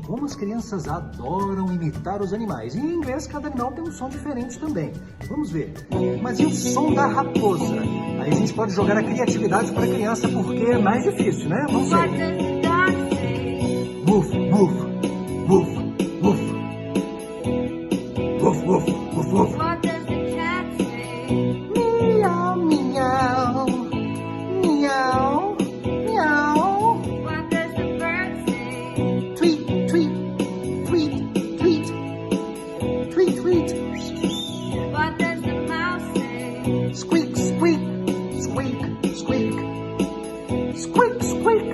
como as crianças adoram imitar os animais. E em inglês, cada animal tem um som diferente também. Vamos ver. Mas e o som da raposa? Aí a gente pode jogar a criatividade para a criança, porque é mais difícil, né? Vamos ver. Woof, woof, woof, woof. Woof, woof, woof, woof. What does the cat say? Meow, meow, meow, meow. What does the bird say? Tweet, tweet, tweet, tweet, tweet, tweet. What does the mouse say? Squeak, squeak, squeak, squeak. Squeak, squeak,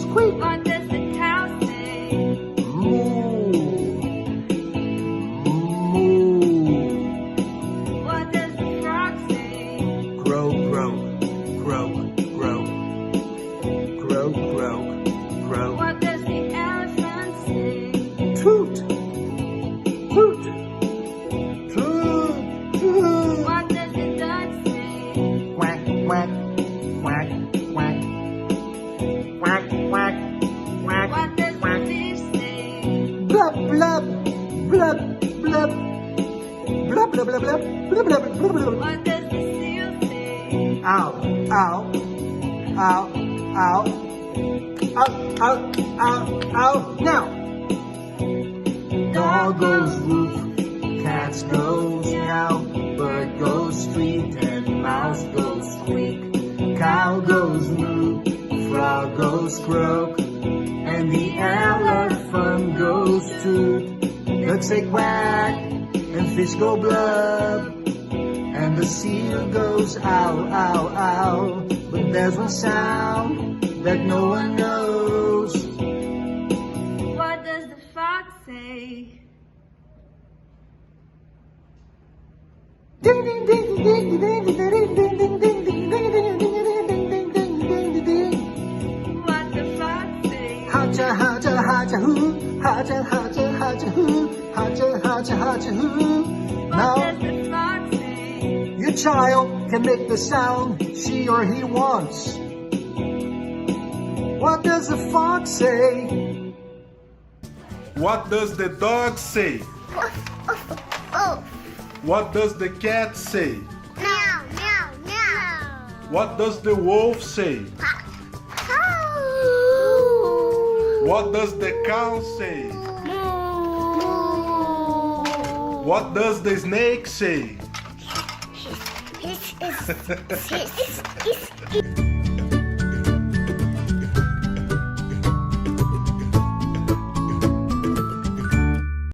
squeak. What does the cow say? Moo, moo. What does the frog say? Grow, grow, grow, grow. Grow, grow, grow. What does the elephant say? Toot, toot, toot, toot. What does the duck say? Quack, quack, quack, quack. Quack, quack, quack, What does the quack. fish say? Blub, blub, blub, blub. Blub, blub, blub, blub, blub, blub, blub, blub. What does the seal say? Ow, ow, ow, ow. Ow, ow, ow, ow. Now. Dog goes woof, cat goes meow, bird goes tweet, and mouse goes squeak. Cow goes moo, frog goes croak, and the elephant goes toot. Ducks say quack, and fish go blub, and the seal goes ow, ow, ow. But there's one sound that no one knows. What does the fox say? Ding ding ding ding ding ding ding ding ding ding ding ding ding ding ding ding. What the fox say? Haja haja haja hoo, haja haja haja hoo, haja haja haja hoo. What Now does the fox say? your child can make the sound she or he wants. What does the fox say? What does the dog say? What does the cat say? Meow, meow, meow. What does the wolf say? What does the cow say? What does the snake say? Hiss, hiss, hiss, hiss.